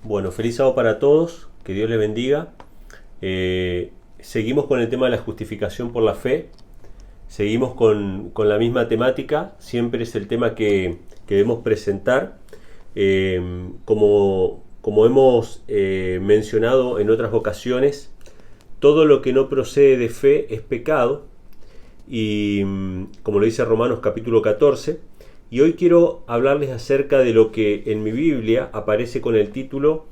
Bueno, feliz sábado para todos, que Dios les bendiga. Seguimos con el tema de la justificación por la fe, seguimos con la misma temática, siempre es el tema que debemos presentar. Como hemos mencionado en otras ocasiones, todo lo que no procede de fe es pecado, y como lo dice Romanos capítulo 14. Y hoy quiero hablarles acerca de lo que en mi Biblia aparece con el título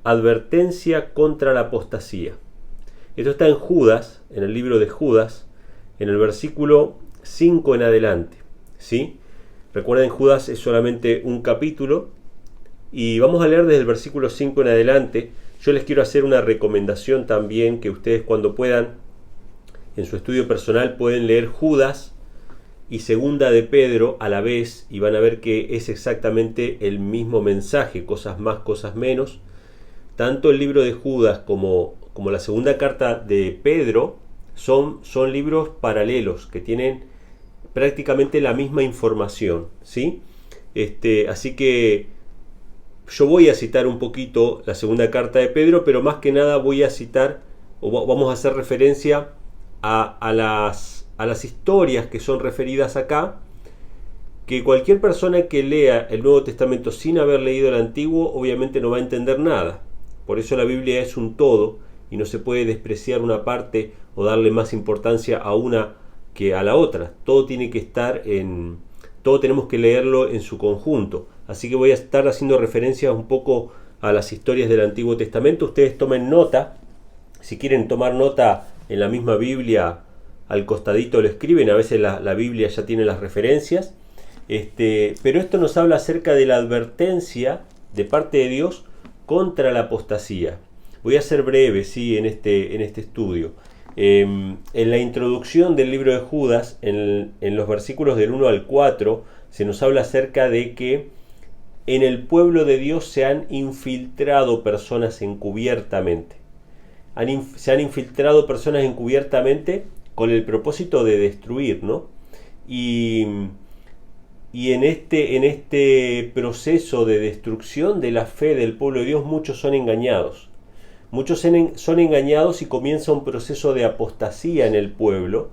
Advertencia contra la apostasía. Esto está en Judas, en el libro de Judas, en el versículo 5 en adelante, ¿sí? Recuerden, Judas es solamente un capítulo y vamos a leer desde el versículo 5 en adelante. Yo les quiero hacer una recomendación también, que ustedes cuando puedan, en su estudio personal, pueden leer Judas y Segunda de Pedro a la vez, y van a ver que es exactamente el mismo mensaje, cosas más, cosas menos. Tanto el libro de Judas como la segunda carta de Pedro son libros paralelos que tienen prácticamente la misma información, ¿sí? Así que yo voy a citar un poquito la segunda carta de Pedro, pero más que nada voy a citar, o vamos a hacer referencia a las historias que son referidas acá, que cualquier persona que lea el Nuevo Testamento sin haber leído el Antiguo obviamente no va a entender nada. Por eso la Biblia es un todo y no se puede despreciar una parte o darle más importancia a una que a la otra. Todo tiene que estar todo tenemos que leerlo en su conjunto. Así que voy a estar haciendo referencia un poco a las historias del Antiguo Testamento. Ustedes tomen nota. Si quieren tomar nota en la misma Biblia, al costadito lo escriben. A veces la Biblia ya tiene las referencias. Pero esto nos habla acerca de la advertencia de parte de Dios contra la apostasía. Voy a ser breve, ¿sí? en este estudio. En la introducción del libro de Judas, en los versículos del 1 al 4, se nos habla acerca de que en el pueblo de Dios se han infiltrado personas encubiertamente. Se han infiltrado personas encubiertamente con el propósito de destruir, ¿no? Y en este proceso de destrucción de la fe del pueblo de Dios, muchos son engañados. Muchos son engañados y comienza un proceso de apostasía en el pueblo.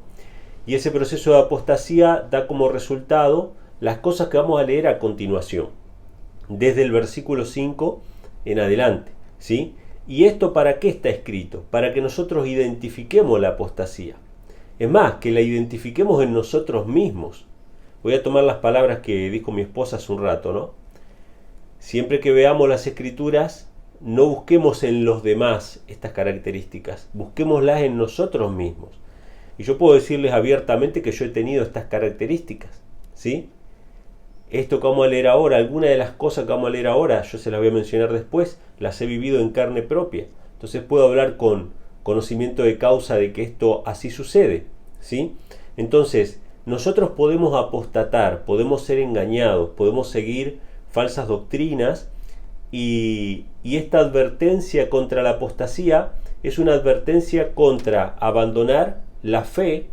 Y ese proceso de apostasía da como resultado las cosas que vamos a leer a continuación, desde el versículo 5 en adelante, ¿sí? ¿Y esto para qué está escrito? Para que nosotros identifiquemos la apostasía. Es más, que la identifiquemos en nosotros mismos. Voy a tomar las palabras que dijo mi esposa hace un rato, ¿no? Siempre que veamos las Escrituras, no busquemos en los demás estas características, busquémoslas en nosotros mismos. Y yo puedo decirles abiertamente que yo he tenido estas características, ¿sí? Esto que vamos a leer ahora, algunas de las cosas que vamos a leer ahora, yo se las voy a mencionar después, las he vivido en carne propia. Entonces puedo hablar con conocimiento de causa de que esto así sucede, ¿sí? Entonces, nosotros podemos apostatar, podemos ser engañados, podemos seguir falsas doctrinas, y esta advertencia contra la apostasía es una advertencia contra abandonar la fe,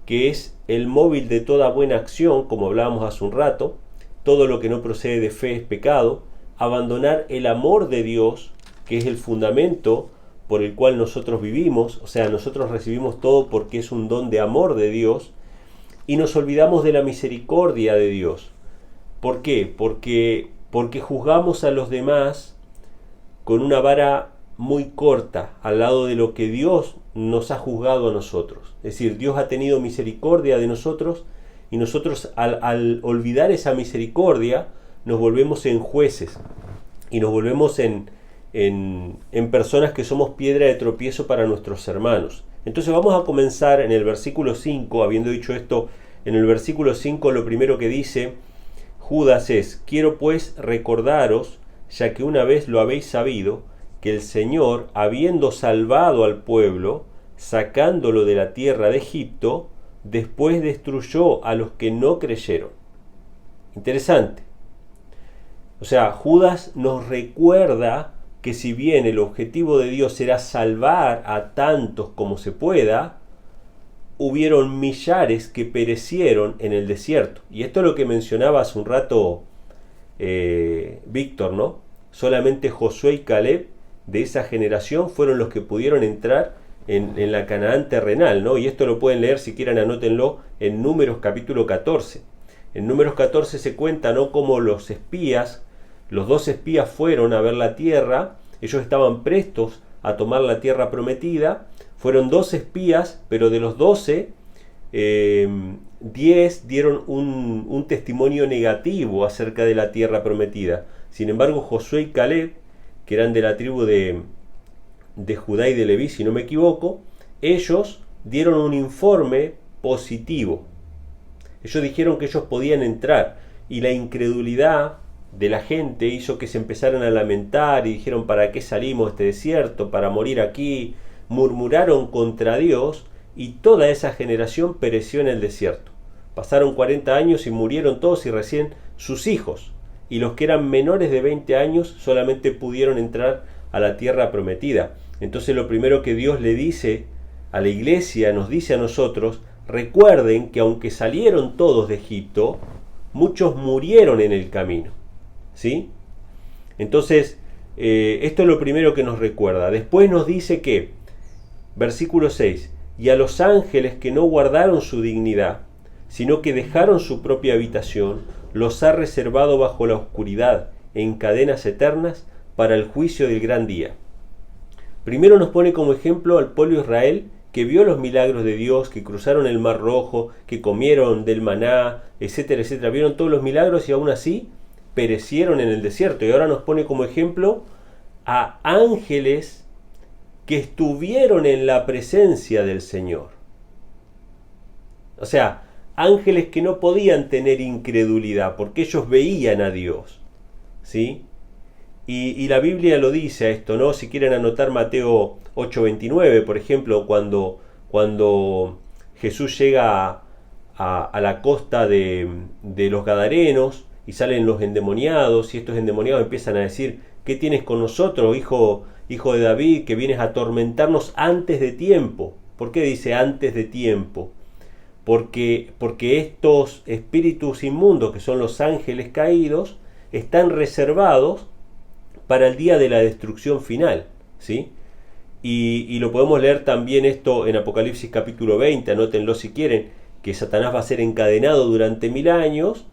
que es el móvil de toda buena acción, como hablábamos hace un rato. Todo lo que no procede de fe es pecado. Abandonar el amor de Dios, que es el fundamento por el cual nosotros vivimos, o sea, nosotros recibimos todo porque es un don de amor de Dios, y nos olvidamos de la misericordia de Dios. ¿Por qué? Porque juzgamos a los demás con una vara muy corta al lado de lo que Dios nos ha juzgado a nosotros. Es decir, Dios ha tenido misericordia de nosotros, y nosotros al olvidar esa misericordia nos volvemos en jueces y nos volvemos en personas que somos piedra de tropiezo para nuestros hermanos. Entonces vamos a comenzar en el versículo 5. Habiendo dicho esto, en el versículo 5 lo primero que dice Judas es: quiero pues recordaros, ya que una vez lo habéis sabido, que el Señor, habiendo salvado al pueblo, sacándolo de la tierra de Egipto, después destruyó a los que no creyeron. Interesante. O sea, Judas nos recuerda que si bien el objetivo de Dios era salvar a tantos como se pueda, hubieron millares que perecieron en el desierto. Y esto es lo que mencionaba hace un rato Víctor, ¿no? solamente Josué y Caleb de esa generación fueron los que pudieron entrar en la Canaán terrenal, ¿no? Y esto lo pueden leer, si quieren anótenlo, en Números capítulo 14. En Números 14 se cuenta, ¿no?, cómo los dos espías fueron a ver la tierra. Ellos estaban prestos a tomar la tierra prometida. Fueron 12 espías, pero de los 12, 10 dieron un testimonio negativo acerca de la tierra prometida. Sin embargo, Josué y Caleb, que eran de la tribu de Judá y de Leví, si no me equivoco, ellos dieron un informe positivo. Ellos dijeron que ellos podían entrar, y la incredulidad de la gente hizo que se empezaran a lamentar y dijeron: ¿para qué salimos de este desierto? ¿Para morir aquí? Murmuraron contra Dios, y toda esa generación pereció en el desierto. Pasaron 40 años y murieron todos, y recién sus hijos y los que eran menores de 20 años solamente pudieron entrar a la tierra prometida. Entonces lo primero que Dios le dice a la iglesia, nos dice a nosotros: recuerden que aunque salieron todos de Egipto, muchos murieron en el camino, ¿sí? Entonces esto es lo primero que nos recuerda. Después nos dice que, versículo 6, y a los ángeles que no guardaron su dignidad, sino que dejaron su propia habitación, los ha reservado bajo la oscuridad, en cadenas eternas, para el juicio del gran día. Primero nos pone como ejemplo al pueblo de Israel, que vio los milagros de Dios, que cruzaron el Mar Rojo, que comieron del maná, etcétera, etcétera. Vieron todos los milagros y aún así perecieron en el desierto. Y ahora nos pone como ejemplo a ángeles que estuvieron en la presencia del Señor. O sea, ángeles que no podían tener incredulidad porque ellos veían a Dios, ¿sí? Y la Biblia lo dice a esto, ¿no? Si quieren anotar Mateo 8:29, por ejemplo, cuando Jesús llega a la costa de los Gadarenos y salen los endemoniados, y estos endemoniados empiezan a decir: ¿qué tienes con nosotros, hijo de David, que vienes a atormentarnos antes de tiempo? ¿Por qué dice antes de tiempo? Porque estos espíritus inmundos, que son los ángeles caídos, están reservados para el día de la destrucción final, ¿sí? Y lo podemos leer también esto en Apocalipsis capítulo 20, anótenlo si quieren, que Satanás va a ser encadenado durante 1000 años,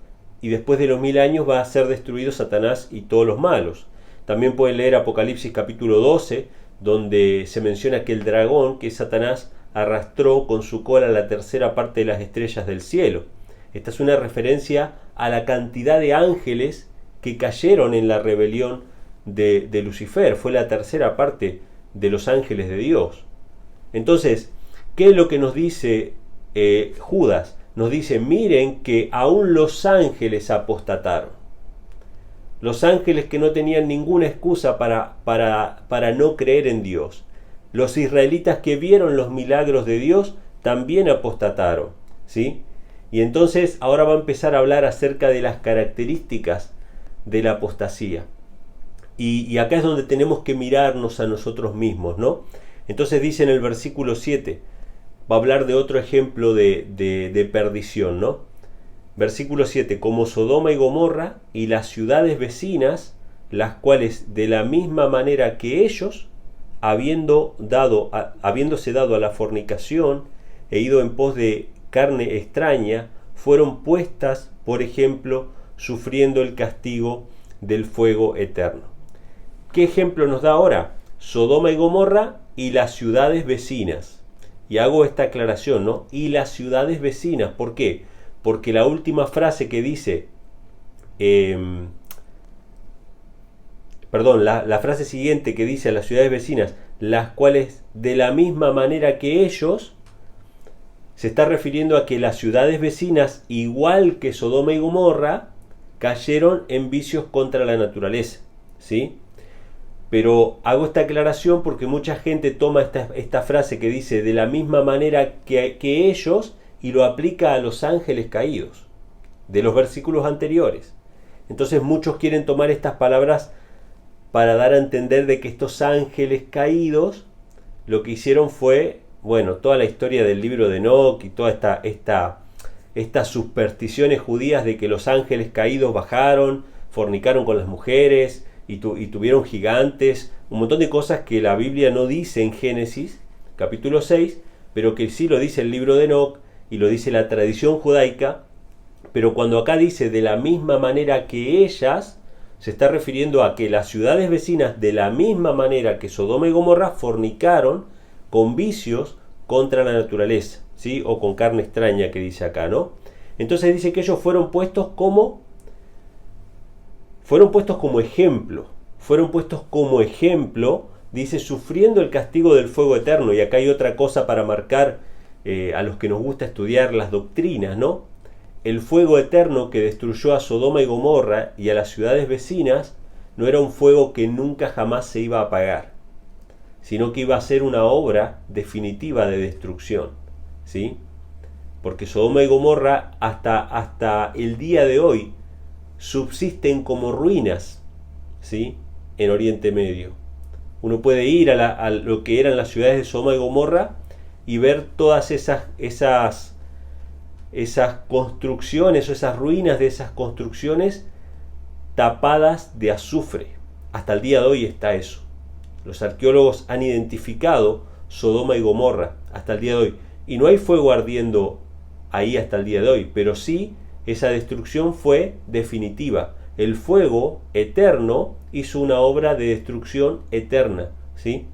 y después de los 1000 años va a ser destruido Satanás y todos los malos. También pueden leer Apocalipsis capítulo 12, donde se menciona que el dragón, que es Satanás, arrastró con su cola la tercera parte de las estrellas del cielo. Esta es una referencia a la cantidad de ángeles que cayeron en la rebelión de Lucifer. Fue la tercera parte de los ángeles de Dios. Entonces, ¿qué es lo que nos dice Judas? Nos dice: miren que aún los ángeles apostataron. Los ángeles que no tenían ninguna excusa para no creer en Dios. Los israelitas que vieron los milagros de Dios también apostataron, ¿sí? Y entonces ahora va a empezar a hablar acerca de las características de la apostasía. Y acá es donde tenemos que mirarnos a nosotros mismos, ¿no? Entonces dice en el versículo 7, va a hablar de otro ejemplo de perdición, ¿no? Versículo 7, como Sodoma y Gomorra y las ciudades vecinas, las cuales de la misma manera que ellos, habiéndose dado a la fornicación e ido en pos de carne extraña, fueron puestas, por ejemplo, sufriendo el castigo del fuego eterno. ¿Qué ejemplo nos da ahora? Sodoma y Gomorra y las ciudades vecinas. Y hago esta aclaración, ¿no? Y las ciudades vecinas. ¿Por qué? Porque la última frase que dice, la frase siguiente que dice a las ciudades vecinas, las cuales de la misma manera que ellos, se está refiriendo a que las ciudades vecinas, igual que Sodoma y Gomorra, cayeron en vicios contra la naturaleza, ¿sí? Pero hago esta aclaración porque mucha gente toma esta frase que dice de la misma manera que ellos y lo aplica a los ángeles caídos de los versículos anteriores. Entonces muchos quieren tomar estas palabras para dar a entender de que estos ángeles caídos lo que hicieron fue, bueno, toda la historia del libro de Enoc y toda estas supersticiones judías de que los ángeles caídos bajaron, fornicaron con las mujeres y tuvieron gigantes, un montón de cosas que la Biblia no dice en Génesis, capítulo 6, pero que sí lo dice el libro de Enoc y lo dice la tradición judaica. Pero cuando acá dice de la misma manera que ellas, se está refiriendo a que las ciudades vecinas, de la misma manera que Sodoma y Gomorra, fornicaron con vicios contra la naturaleza, ¿sí? O con carne extraña, que dice acá, ¿no? Entonces dice que ellos fueron puestos como ejemplo, dice, sufriendo el castigo del fuego eterno. Y acá hay otra cosa para marcar a los que nos gusta estudiar las doctrinas, ¿no? El fuego eterno que destruyó a Sodoma y Gomorra y a las ciudades vecinas no era un fuego que nunca jamás se iba a apagar, sino que iba a ser una obra definitiva de destrucción, ¿sí? Porque Sodoma y Gomorra hasta el día de hoy subsisten como ruinas, ¿sí? En Oriente Medio. Uno puede ir a lo que eran las ciudades de Sodoma y Gomorra y ver todas esas construcciones o esas ruinas de esas construcciones tapadas de azufre. Hasta el día de hoy está eso. Los arqueólogos han identificado Sodoma y Gomorra hasta el día de hoy. Y no hay fuego ardiendo ahí hasta el día de hoy, pero sí esa destrucción fue definitiva. El fuego eterno hizo una obra de destrucción eterna, ¿sí?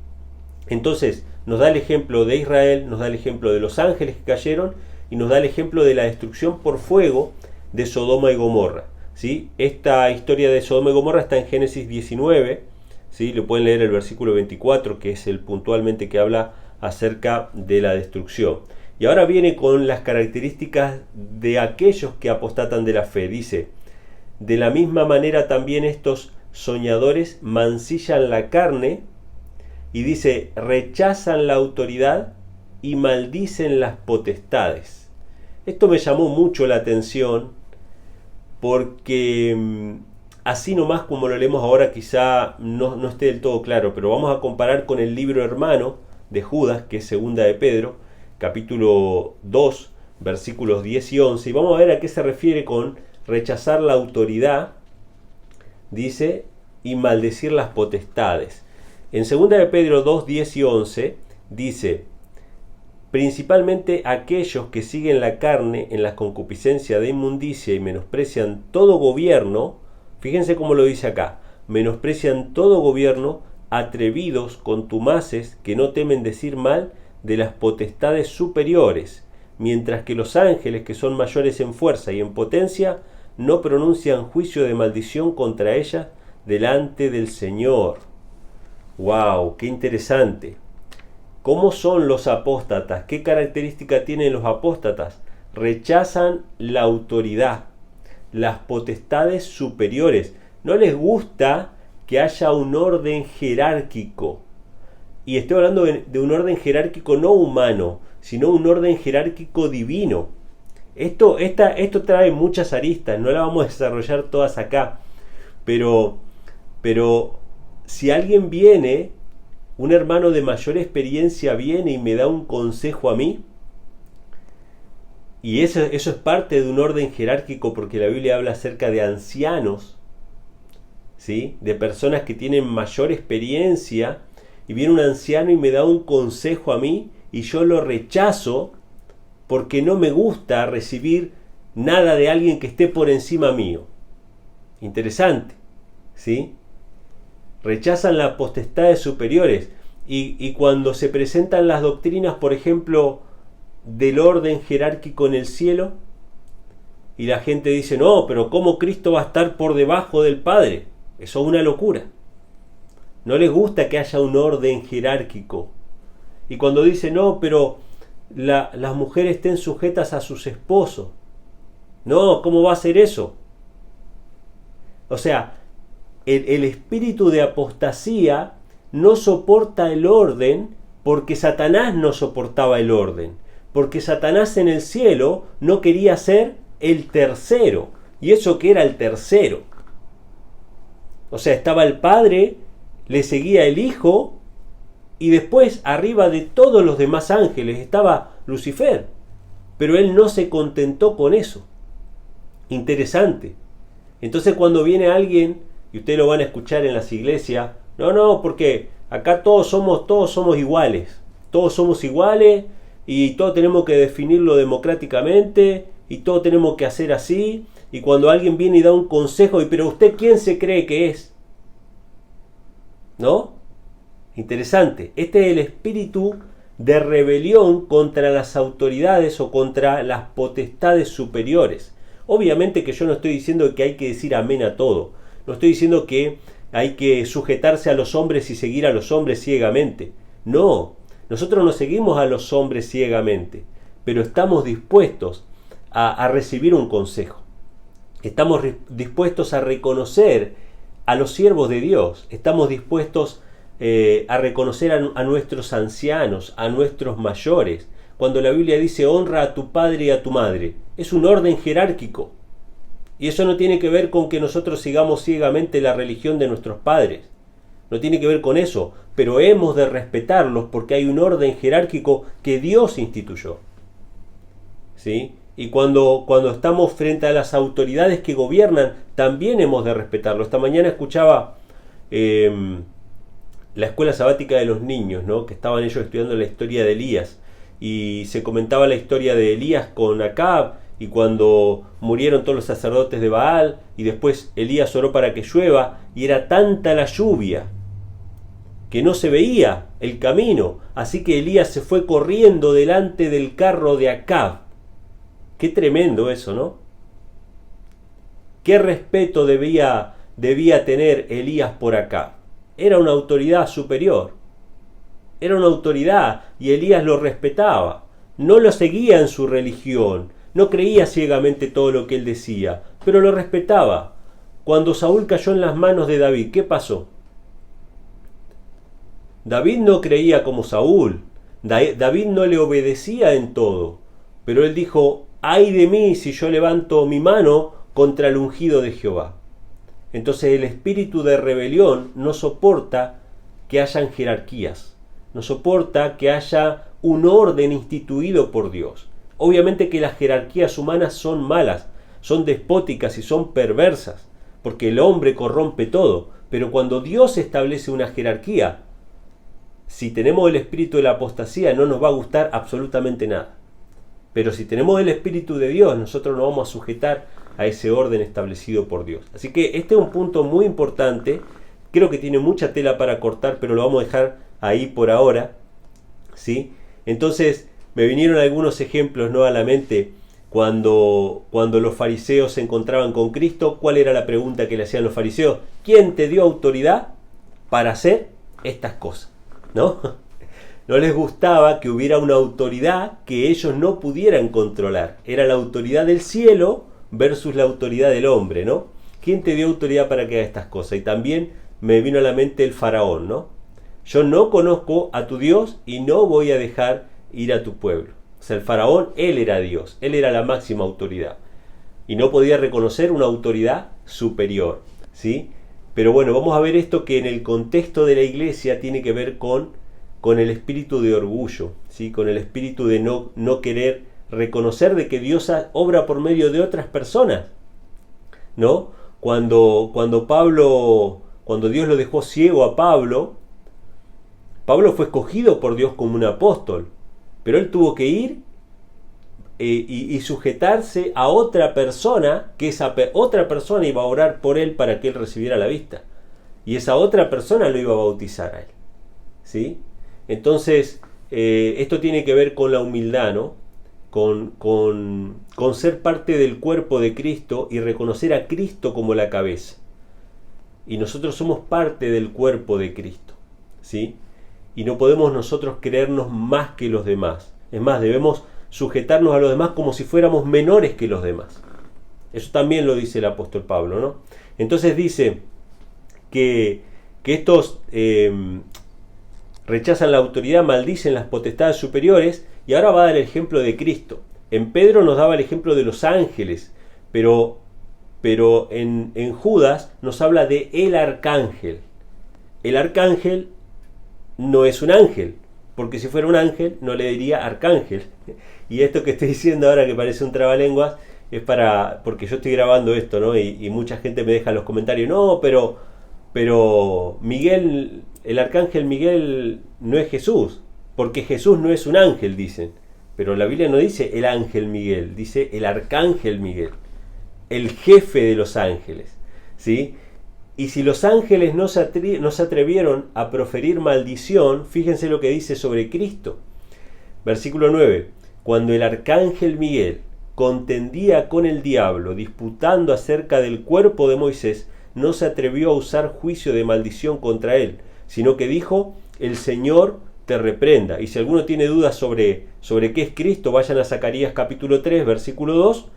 Entonces nos da el ejemplo de Israel, nos da el ejemplo de los ángeles que cayeron y nos da el ejemplo de la destrucción por fuego de Sodoma y Gomorra, ¿sí? Esta historia de Sodoma y Gomorra está en Génesis 19, ¿sí? Lo pueden leer el versículo 24, que es el puntualmente que habla acerca de la destrucción. Y ahora viene con las características de aquellos que apostatan de la fe. Dice, de la misma manera también estos soñadores mancillan la carne, y dice, rechazan la autoridad y maldicen las potestades. Esto me llamó mucho la atención porque así nomás como lo leemos ahora quizá no esté del todo claro, pero vamos a comparar con el libro hermano de Judas, que es Segunda de Pedro, capítulo 2, versículos 10 y 11, y vamos a ver a qué se refiere con rechazar la autoridad, dice, y maldecir las potestades. En Segunda de Pedro 2, 10 y 11 dice, principalmente aquellos que siguen la carne en la concupiscencia de inmundicia y menosprecian todo gobierno, fíjense cómo lo dice acá, menosprecian todo gobierno, atrevidos, contumaces, que no temen decir mal de las potestades superiores, mientras que los ángeles, que son mayores en fuerza y en potencia, no pronuncian juicio de maldición contra ellas delante del Señor. ¡Wow! ¡Qué interesante! ¿Cómo son los apóstatas? ¿Qué característica tienen los apóstatas? Rechazan la autoridad, las potestades superiores. No les gusta que haya un orden jerárquico. Y estoy hablando de un orden jerárquico no humano, sino un orden jerárquico divino. Esto trae muchas aristas, no la vamos a desarrollar todas acá. Pero si alguien viene, un hermano de mayor experiencia viene y me da un consejo a mí, y eso es parte de un orden jerárquico, porque la Biblia habla acerca de ancianos, ¿sí? De personas que tienen mayor experiencia, y viene un anciano y me da un consejo a mí, y yo lo rechazo porque no me gusta recibir nada de alguien que esté por encima mío. Interesante, ¿sí? Rechazan las potestades superiores, y cuando se presentan las doctrinas, por ejemplo, del orden jerárquico en el cielo, y la gente dice, no, pero ¿cómo Cristo va a estar por debajo del Padre? Eso es una locura. No les gusta que haya un orden jerárquico. Y cuando dice, no, pero las mujeres estén sujetas a sus esposos. No, ¿cómo va a ser eso? O sea, el espíritu de apostasía no soporta el orden porque Satanás no soportaba el orden. Porque Satanás en el cielo no quería ser el tercero. ¿Y eso qué era el tercero? O sea, estaba el Padre, le seguía el Hijo, y después arriba de todos los demás ángeles estaba Lucifer. Pero él no se contentó con eso. Interesante. Entonces cuando viene alguien y ustedes lo van a escuchar en las iglesias. No, porque acá todos somos iguales. Todos somos iguales y todos tenemos que definirlo democráticamente y todos tenemos que hacer así. Y cuando alguien viene y da un consejo, pero usted ¿quién se cree que es? ¿No? Interesante. Este es el espíritu de rebelión contra las autoridades o contra las potestades superiores. Obviamente que yo no estoy diciendo que hay que decir amén a todo. No estoy diciendo que hay que sujetarse a los hombres y seguir a los hombres ciegamente. No, nosotros no seguimos a los hombres ciegamente, pero estamos dispuestos a recibir un consejo. Estamos dispuestos a reconocer a los siervos de Dios. Estamos dispuestos a reconocer a nuestros ancianos, a nuestros mayores. Cuando la Biblia dice honra a tu padre y a tu madre, es un orden jerárquico. Y eso no tiene que ver con que nosotros sigamos ciegamente la religión de nuestros padres. No tiene que ver con eso, pero hemos de respetarlos porque hay un orden jerárquico que Dios instituyó. ¿Sí? Y cuando estamos frente a las autoridades que gobiernan, también hemos de respetarlo. Esta mañana escuchaba la escuela sabática de los niños, ¿no? Que estaban ellos estudiando la historia de Elías. Y se comentaba la historia de Elías con Acab, y cuando murieron todos los sacerdotes de Baal, y después Elías oró para que llueva, y era tanta la lluvia que no se veía el camino. Así que Elías se fue corriendo delante del carro de Acab. Qué tremendo eso, ¿no? Qué respeto debía tener Elías por Acab. Era una autoridad superior. Era una autoridad y Elías lo respetaba. No lo seguía en su religión. No creía ciegamente todo lo que él decía, pero lo respetaba. Cuando Saúl cayó en las manos de David, ¿qué pasó? David no creía como Saúl. David no le obedecía en todo. Pero él dijo, ay de mí si yo levanto mi mano contra el ungido de Jehová. Entonces el espíritu de rebelión no soporta que hayan jerarquías. No soporta que haya un orden instituido por Dios. Obviamente que las jerarquías humanas son malas, son despóticas y son perversas, porque el hombre corrompe todo. Pero cuando Dios establece una jerarquía, si tenemos el espíritu de la apostasía, no nos va a gustar absolutamente nada. Pero si tenemos el espíritu de Dios, nosotros nos vamos a sujetar a ese orden establecido por Dios. Así que este es un punto muy importante. Creo que tiene mucha tela para cortar, pero lo vamos a dejar ahí por ahora, ¿sí? Entonces me vinieron algunos ejemplos, ¿no?, a la mente. Cuando los fariseos se encontraban con Cristo, ¿cuál era la pregunta que le hacían los fariseos? ¿Quién te dio autoridad para hacer estas cosas? ¿No? No les gustaba que hubiera una autoridad que ellos no pudieran controlar. Era la autoridad del cielo versus la autoridad del hombre, ¿no? ¿Quién te dio autoridad para que haga estas cosas? Y también me vino a la mente el faraón, ¿no? Yo no conozco a tu Dios y no voy a dejar ir a tu pueblo. O sea, el faraón, él era Dios, él era la máxima autoridad. Y no podía reconocer una autoridad superior, ¿sí? Pero bueno, vamos a ver esto que en el contexto de la iglesia tiene que ver con el espíritu de orgullo, ¿sí? Con el espíritu de no querer reconocer de que Dios obra por medio de otras personas, ¿no? Cuando Dios lo dejó ciego a Pablo fue escogido por Dios como un apóstol, pero él tuvo que ir y sujetarse a otra persona, que esa otra persona iba a orar por él para que él recibiera la vista, y esa otra persona lo iba a bautizar a él, ¿sí? Entonces esto tiene que ver con la humildad, ¿no? Con ser parte del cuerpo de Cristo y reconocer a Cristo como la cabeza. Y nosotros somos parte del cuerpo de Cristo, ¿sí? Y no podemos nosotros creernos más que los demás. Es más, debemos sujetarnos a los demás como si fuéramos menores que los demás. Eso también lo dice el apóstol Pablo, ¿no? Entonces dice que estos rechazan la autoridad, maldicen las potestades superiores, y ahora va a dar el ejemplo de Cristo. En Pedro nos daba el ejemplo de los ángeles, pero en Judas nos habla de el arcángel. El arcángel no es un ángel, porque si fuera un ángel no le diría arcángel. Y esto que estoy diciendo ahora, que parece un trabalenguas, es porque yo estoy grabando esto, ¿no? Y mucha gente me deja en los comentarios, no, pero Pero Miguel, el arcángel Miguel no es Jesús, porque Jesús no es un ángel, dicen. Pero la Biblia no dice el ángel Miguel, dice el arcángel Miguel, el jefe de los ángeles, ¿sí? Y si los ángeles no se atrevieron a proferir maldición, fíjense lo que dice sobre Cristo. Versículo 9. Cuando el arcángel Miguel contendía con el diablo, disputando acerca del cuerpo de Moisés, no se atrevió a usar juicio de maldición contra él, sino que dijo: el Señor te reprenda. Y si alguno tiene dudas sobre qué es Cristo, vayan a Zacarías capítulo 3, versículo 2,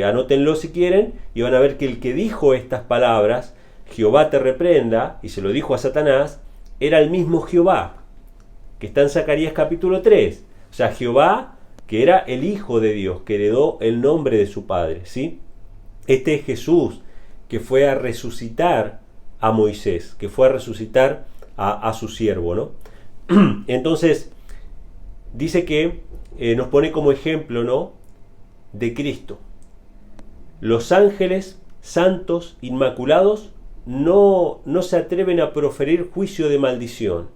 anótenlo si quieren, y van a ver que el que dijo estas palabras, Jehová te reprenda, y se lo dijo a Satanás, era el mismo Jehová, que está en Zacarías capítulo 3. O sea, Jehová, que era el Hijo de Dios, que heredó el nombre de su Padre, ¿sí? Este es Jesús, que fue a resucitar a Moisés, que fue a resucitar a su siervo, ¿no? Entonces, dice que nos pone como ejemplo, ¿no?, de Cristo. Los ángeles santos, inmaculados, no se atreven a proferir juicio de maldición.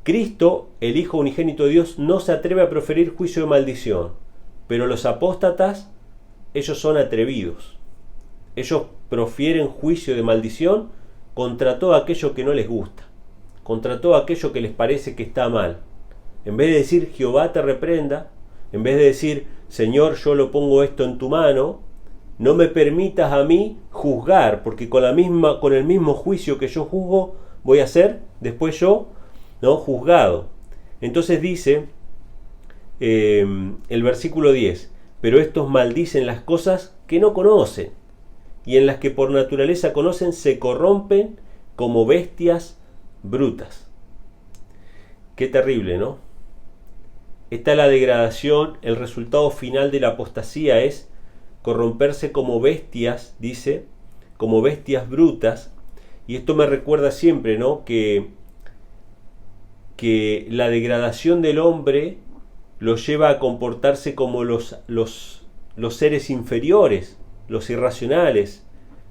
Cristo, el Hijo unigénito de Dios, no se atreve a proferir juicio de maldición. Pero los apóstatas, ellos son atrevidos. Ellos profieren juicio de maldición contra todo aquello que no les gusta, contra todo aquello que les parece que está mal. En vez de decir Jehová te reprenda, en vez de decir Señor, yo lo pongo esto en tu mano, no me permitas a mí juzgar, porque con el mismo juicio que yo juzgo, voy a ser después yo, ¿no?, juzgado. Entonces dice el versículo 10, pero estos maldicen las cosas que no conocen, y en las que por naturaleza conocen se corrompen como bestias brutas. Qué terrible, ¿no? Está la degradación, el resultado final de la apostasía es corromperse como bestias, dice, como bestias brutas. Y esto me recuerda siempre, ¿no?, que la degradación del hombre lo lleva a comportarse como los seres inferiores, los irracionales,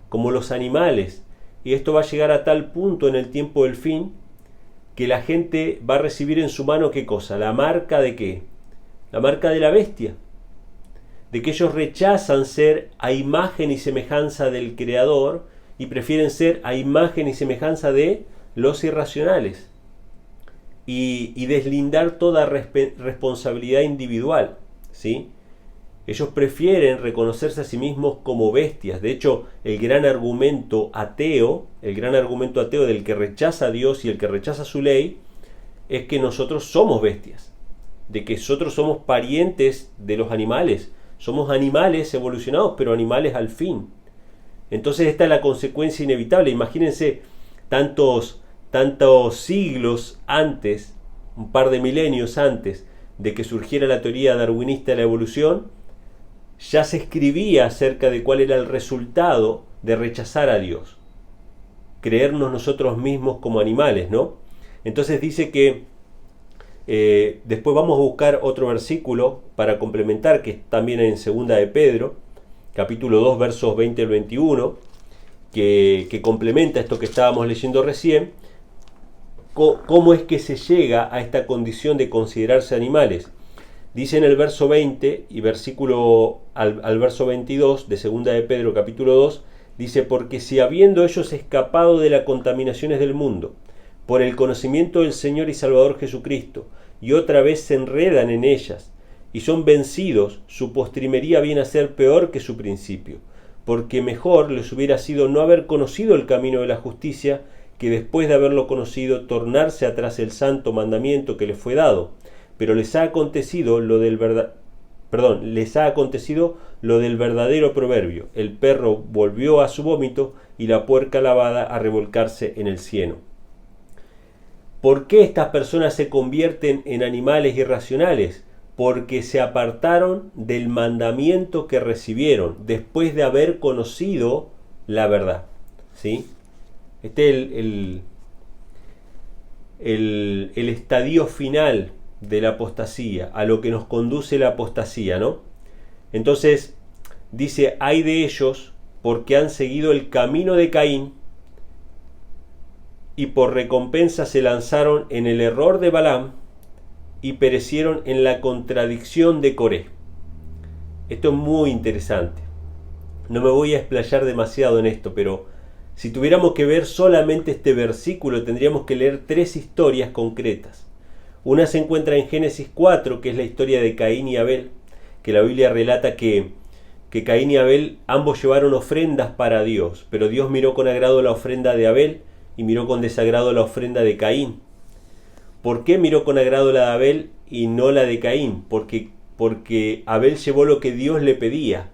como los animales. Y esto va a llegar a tal punto en el tiempo del fin que la gente va a recibir en su mano, ¿qué cosa? ¿La marca de qué? La marca de la bestia. De que ellos rechazan ser a imagen y semejanza del Creador y prefieren ser a imagen y semejanza de los irracionales. Y deslindar toda responsabilidad individual, ¿sí? Ellos prefieren reconocerse a sí mismos como bestias. De hecho, el gran argumento ateo del que rechaza a Dios y el que rechaza su ley, es que nosotros somos bestias, de que nosotros somos parientes de los animales, somos animales evolucionados, pero animales al fin. Entonces esta es la consecuencia inevitable. Imagínense tantos siglos antes, un par de milenios antes de que surgiera la teoría darwinista de la evolución, ya se escribía acerca de cuál era el resultado de rechazar a Dios, creernos nosotros mismos como animales, ¿no? Entonces dice que después vamos a buscar otro versículo para complementar, que es también en 2 de Pedro, capítulo 2, versos 20 al 21, que complementa esto que estábamos leyendo recién. ¿Cómo es que se llega a esta condición de considerarse animales? Dice en el verso 20 y al verso 22 de 2 de Pedro capítulo 2, dice: porque si habiendo ellos escapado de las contaminaciones del mundo, por el conocimiento del Señor y Salvador Jesucristo, y otra vez se enredan en ellas, y son vencidos, su postrimería viene a ser peor que su principio, porque mejor les hubiera sido no haber conocido el camino de la justicia, que después de haberlo conocido, tornarse atrás el santo mandamiento que les fue dado. Pero les ha acontecido lo del verdadero proverbio: el perro volvió a su vómito y la puerca lavada a revolcarse en el cieno. ¿Por qué estas personas se convierten en animales irracionales? Porque se apartaron del mandamiento que recibieron después de haber conocido la verdad, ¿sí? Este es el estadio final de la apostasía, a lo que nos conduce la apostasía, ¿no? Entonces dice: ay de ellos, porque han seguido el camino de Caín, y por recompensa se lanzaron en el error de Balaam y perecieron en la contradicción de Coré. Esto es muy interesante. No me voy a explayar demasiado en esto, pero si tuviéramos que ver solamente este versículo, tendríamos que leer 3 historias concretas. Una se encuentra en Génesis 4, que es la historia de Caín y Abel, que la Biblia relata que Caín y Abel ambos llevaron ofrendas para Dios, pero Dios miró con agrado la ofrenda de Abel y miró con desagrado la ofrenda de Caín. ¿Por qué miró con agrado la de Abel y no la de Caín? Porque Abel llevó lo que Dios le pedía,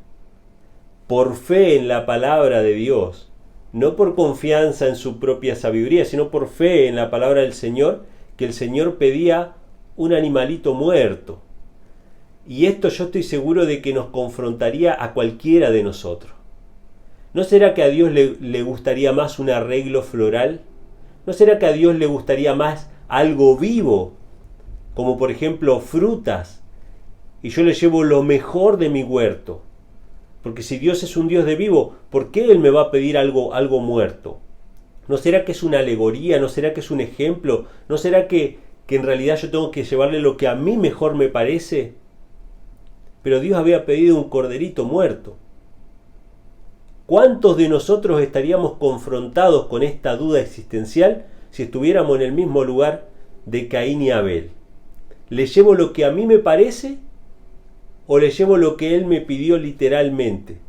por fe en la palabra de Dios, no por confianza en su propia sabiduría, sino por fe en la palabra del Señor, que el Señor pedía un animalito muerto. Y esto yo estoy seguro de que nos confrontaría a cualquiera de nosotros. ¿No será que a Dios le gustaría más un arreglo floral? ¿No será que a Dios le gustaría más algo vivo? Como por ejemplo frutas. Y yo le llevo lo mejor de mi huerto. Porque si Dios es un Dios de vivo, ¿por qué Él me va a pedir algo muerto? ¿No será que es una alegoría? ¿No será que es un ejemplo? ¿No será que en realidad yo tengo que llevarle lo que a mí mejor me parece? Pero Dios había pedido un corderito muerto. ¿Cuántos de nosotros estaríamos confrontados con esta duda existencial si estuviéramos en el mismo lugar de Caín y Abel? ¿Le llevo lo que a mí me parece o le llevo lo que Él me pidió literalmente?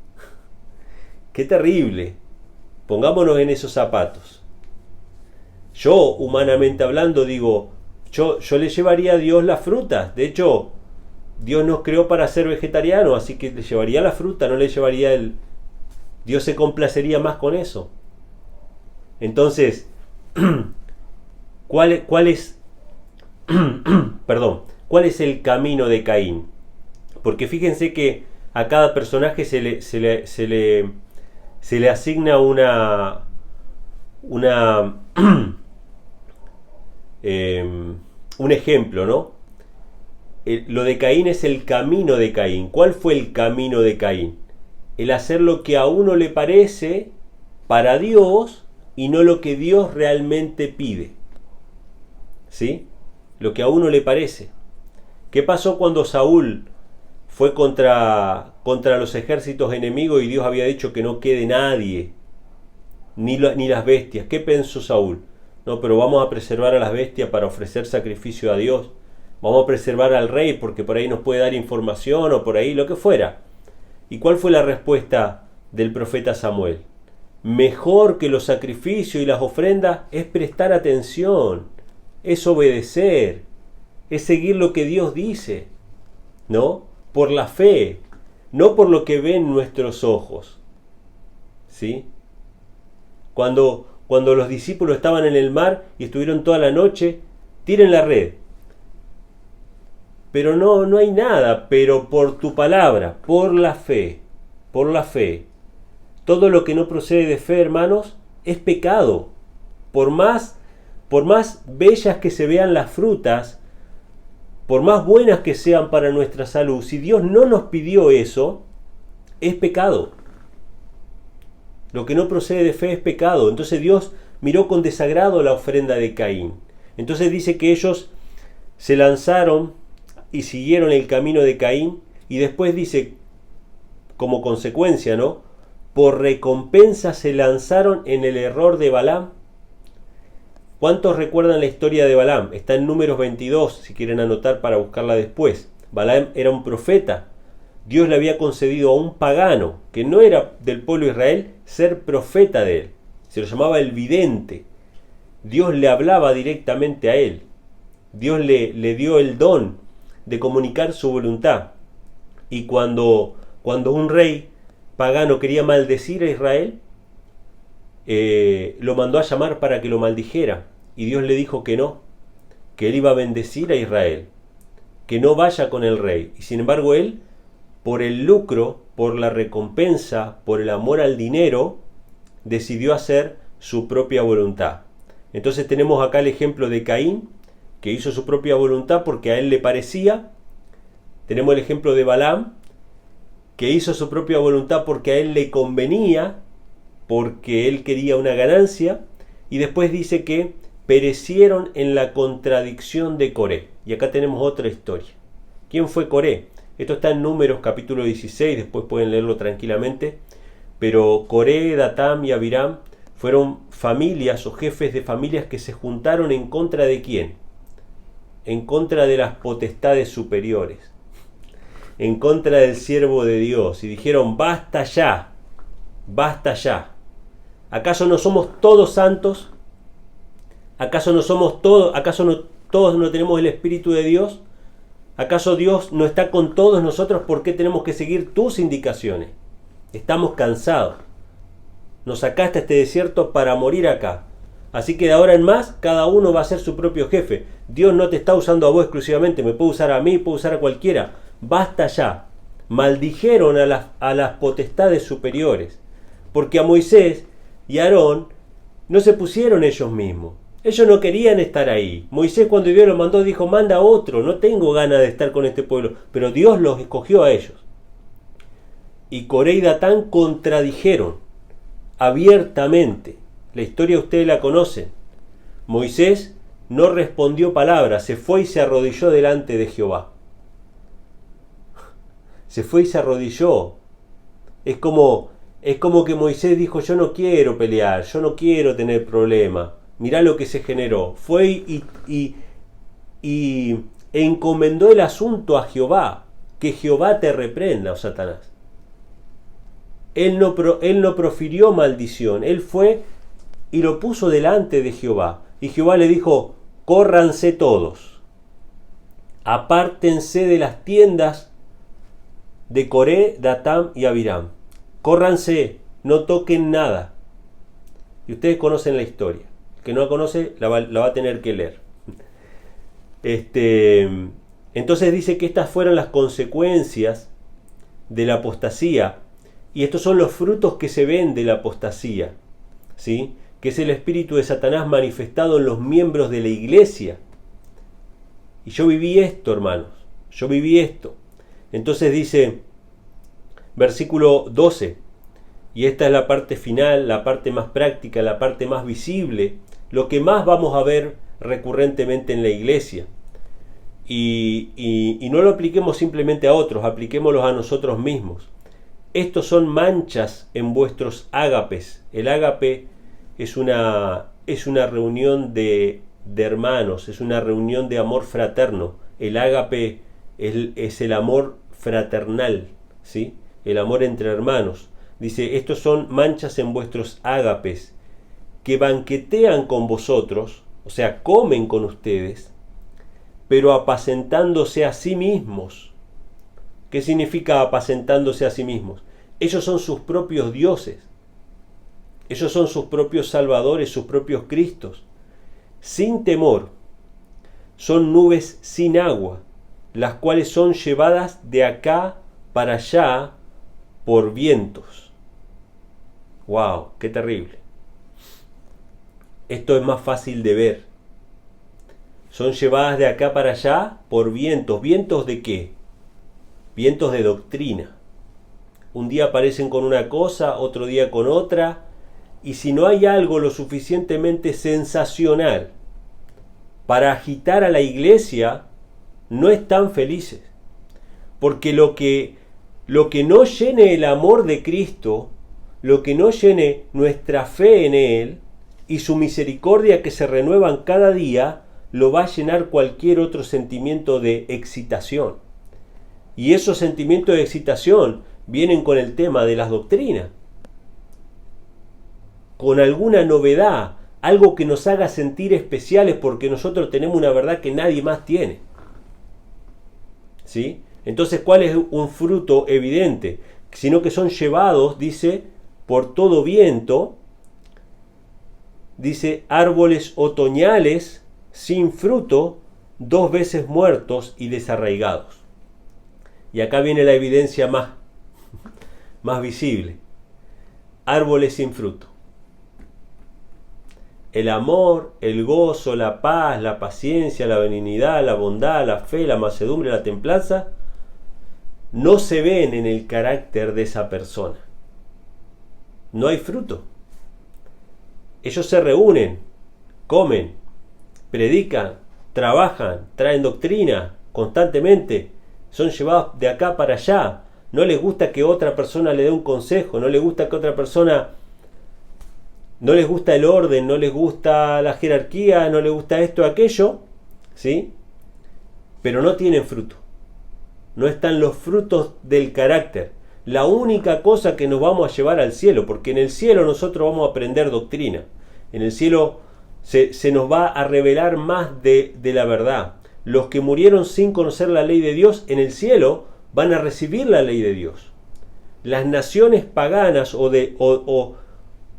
¡Qué terrible! Pongámonos en esos zapatos. Yo, humanamente hablando, digo, yo le llevaría a Dios las frutas. De hecho, Dios nos creó para ser vegetarianos, así que le llevaría la fruta, no le llevaría el... Dios se complacería más con eso. Entonces, ¿cuál es el camino de Caín? Porque fíjense que a cada personaje se le asigna un ejemplo, ¿no? Lo de Caín es el camino de Caín. ¿Cuál fue el camino de Caín? El hacer lo que a uno le parece para Dios y no lo que Dios realmente pide. ¿Sí? Lo que a uno le parece. ¿Qué pasó cuando Saúl fue contra los ejércitos enemigos y Dios había dicho que no quede nadie, ni las bestias? ¿Qué pensó Saúl? No, pero vamos a preservar a las bestias para ofrecer sacrificio a Dios. Vamos a preservar al rey porque por ahí nos puede dar información o por ahí lo que fuera. ¿Y cuál fue la respuesta del profeta Samuel? Mejor que los sacrificios y las ofrendas es prestar atención, es obedecer, es seguir lo que Dios dice, ¿no? Por la fe, no por lo que ven nuestros ojos. ¿Sí? Cuando los discípulos estaban en el mar y estuvieron toda la noche, tiren la red. Pero no hay nada, pero por tu palabra, por la fe. Todo lo que no procede de fe, hermanos, es pecado. Por más bellas que se vean las frutas, por más buenas que sean para nuestra salud, si Dios no nos pidió eso, es pecado. Lo que no procede de fe es pecado. Entonces Dios miró con desagrado la ofrenda de Caín. Entonces dice que ellos se lanzaron y siguieron el camino de Caín, y después dice, como consecuencia, ¿no? Por recompensa se lanzaron en el error de Balaam. ¿Cuántos recuerdan la historia de Balaam? Está en Números 22, si quieren anotar para buscarla después. Balaam era un profeta. Dios le había concedido a un pagano, que no era del pueblo de Israel, ser profeta de él. Se lo llamaba el vidente. Dios le hablaba directamente a él. Dios le dio el don de comunicar su voluntad. Y cuando un rey pagano quería maldecir a Israel, lo mandó a llamar para que lo maldijera, y Dios le dijo que no, que él iba a bendecir a Israel, que no vaya con el rey. Y sin embargo él, por el lucro, por la recompensa, por el amor al dinero, decidió hacer su propia voluntad. Entonces tenemos acá el ejemplo de Caín, que hizo su propia voluntad porque a él le parecía. Tenemos el ejemplo de Balaam, que hizo su propia voluntad porque a él le convenía, porque él quería una ganancia. y después dice que perecieron en la contradicción de Coré. Y acá tenemos otra historia. ¿Quién fue Coré? Esto está en Números capítulo 16, después pueden leerlo tranquilamente. Pero Coré, Datam y Abiram fueron familias o jefes de familias que se juntaron en contra de ¿quién? En contra de las potestades superiores, en contra del siervo de Dios, y dijeron: basta ya, basta ya. ¿Acaso no somos todos santos? ¿Acaso no somos todos? ¿Acaso no todos no tenemos el Espíritu de Dios? ¿Acaso Dios no está con todos nosotros? ¿Por qué tenemos que seguir tus indicaciones? Estamos cansados. Nos sacaste a este desierto para morir acá. Así que de ahora en más, cada uno va a ser su propio jefe. Dios no te está usando a vos exclusivamente, me puede usar a mí, puede usar a cualquiera. Basta ya. Maldijeron a las potestades superiores, porque a Moisés y a Aarón no se pusieron ellos mismos. Ellos no querían estar ahí. Moisés, cuando Dios lo mandó, dijo: manda a otro, no tengo ganas de estar con este pueblo. Pero Dios los escogió a ellos. Y Coré y Datán contradijeron abiertamente. La historia ustedes la conocen. Moisés no respondió palabra, se fue y se arrodilló delante de Jehová. Se fue y se arrodilló. Es como que Moisés dijo: yo no quiero pelear, yo no quiero tener problema. Mirá lo que se generó. Fue y encomendó el asunto a Jehová. Que Jehová te reprenda, oh Satanás. Él no profirió maldición. Él fue y lo puso delante de Jehová. Y Jehová le dijo: córranse todos. Apártense de las tiendas de Coré, Datam y Abiram. Córranse, no toquen nada. Y ustedes conocen la historia. El que no la conoce la va a tener que leer. Entonces dice que estas fueron las consecuencias de la apostasía. Y estos son los frutos que se ven de la apostasía, ¿sí? Que es el espíritu de Satanás manifestado en los miembros de la iglesia. Y yo viví esto, hermanos. Yo viví esto. Entonces dice, versículo 12, y esta es la parte final, la parte más práctica, la parte más visible, lo que más vamos a ver recurrentemente en la iglesia. Y no lo apliquemos simplemente a otros, apliquémoslo a nosotros mismos. Estos son manchas en vuestros ágapes. El ágape es una reunión de hermanos, es una reunión de amor fraterno. El ágape es el amor fraternal, ¿sí? El amor entre hermanos. Dice: estos son manchas en vuestros ágapes, que banquetean con vosotros, o sea, comen con ustedes, pero apacentándose a sí mismos. ¿Qué significa apacentándose a sí mismos? Ellos son sus propios dioses. Ellos son sus propios salvadores, sus propios cristos. Sin temor. Son nubes sin agua, las cuales son llevadas de acá para allá por vientos. ¡Wow! ¡Qué terrible! Esto es más fácil de ver. Son llevadas de acá para allá por vientos. ¿Vientos de qué? Vientos de doctrina. Un día aparecen con una cosa, otro día con otra, y si no hay algo lo suficientemente sensacional para agitar a la iglesia, no están felices. Porque lo que no llene el amor de Cristo, lo que no llene nuestra fe en Él y su misericordia que se renuevan cada día, lo va a llenar cualquier otro sentimiento de excitación. Y esos sentimientos de excitación vienen con el tema de las doctrinas, con alguna novedad, algo que nos haga sentir especiales porque nosotros tenemos una verdad que nadie más tiene. ¿Sí? Entonces, ¿cuál es un fruto evidente? Sino que son llevados, dice, por todo viento, dice, árboles otoñales sin fruto, 2 veces muertos y desarraigados. Y acá viene la evidencia más visible. Árboles sin fruto. El amor, el gozo, la paz, la paciencia, la benignidad, la bondad, la fe, la mansedumbre, la templanza, no se ven en el carácter de esa persona. No hay fruto. ellos se reúnen, comen, predican, trabajan, traen doctrina constantemente, son llevados de acá para allá. No les gusta que otra persona le dé un consejo, no les gusta que otra persona, no les gusta el orden, no les gusta la jerarquía, no les gusta esto, aquello, ¿sí? Pero no tienen fruto. No están los frutos del carácter. La única cosa que nos vamos a llevar al cielo, porque en el cielo nosotros vamos a aprender doctrina. En el cielo se nos va a revelar más de la verdad. Los que murieron sin conocer la ley de Dios, en el cielo van a recibir la ley de Dios. Las naciones paganas o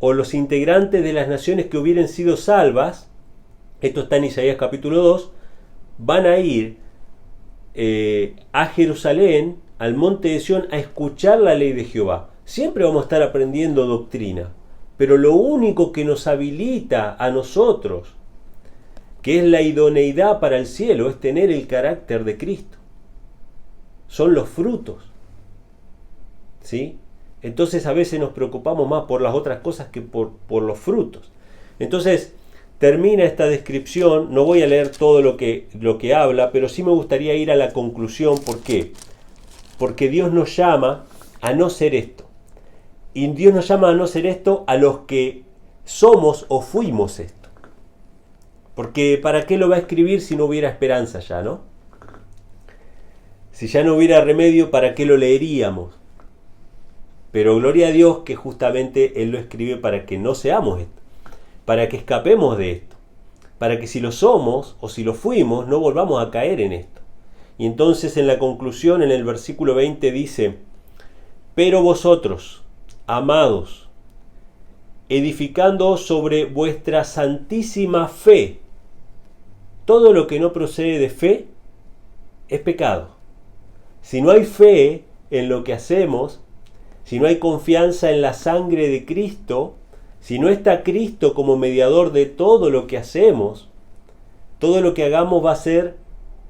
los integrantes de las naciones que hubieran sido salvas, esto está en Isaías capítulo 2, van a ir a Jerusalén, al monte de Sión, a escuchar la ley de Jehová. Siempre vamos a estar aprendiendo doctrina, pero lo único que nos habilita a nosotros, que es la idoneidad para el cielo, es tener el carácter de Cristo. Son los frutos, ¿sí? Entonces a veces nos preocupamos más por las otras cosas que por los frutos. Entonces termina esta descripción, no voy a leer todo lo que habla, pero sí me gustaría ir a la conclusión. ¿Por qué? Porque Dios nos llama a no ser esto. Y Dios nos llama a no ser esto a los que somos o fuimos esto. Porque ¿para qué lo va a escribir si no hubiera esperanza ya, no? Si ya no hubiera remedio, ¿para qué lo leeríamos? Pero gloria a Dios que justamente Él lo escribe para que no seamos esto, para que escapemos de esto, para que si lo somos o si lo fuimos, no volvamos a caer en esto. Y entonces en la conclusión, en el versículo 20 dice: pero vosotros, amados, edificando sobre vuestra santísima fe, todo lo que no procede de fe es pecado. Si no hay fe en lo que hacemos, si no hay confianza en la sangre de Cristo, si no está Cristo como mediador de todo lo que hacemos, todo lo que hagamos va a ser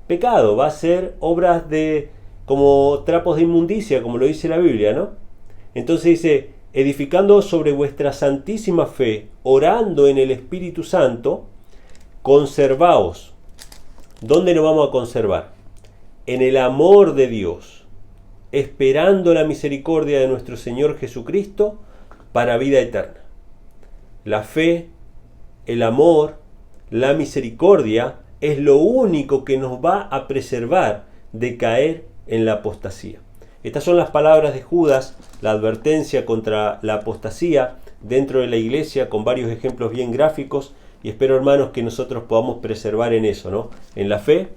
pecado, va a ser obras como trapos de inmundicia, como lo dice la Biblia, ¿no? Entonces dice: edificando sobre vuestra santísima fe, orando en el Espíritu Santo, conservaos. ¿Dónde nos vamos a conservar? En el amor de Dios, esperando la misericordia de nuestro Señor Jesucristo para vida eterna. La fe, el amor, la misericordia es lo único que nos va a preservar de caer en la apostasía. Estas son las palabras de Judas, la advertencia contra la apostasía dentro de la iglesia, con varios ejemplos bien gráficos, y espero, hermanos, que nosotros podamos preservar en eso, ¿no? En la fe,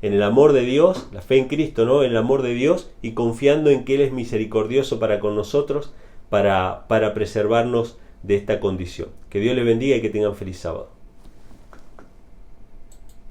en el amor de Dios, la fe en Cristo, ¿no? En el amor de Dios, y confiando en que Él es misericordioso para con nosotros, para preservarnos de esta condición. Que Dios les bendiga y que tengan feliz sábado.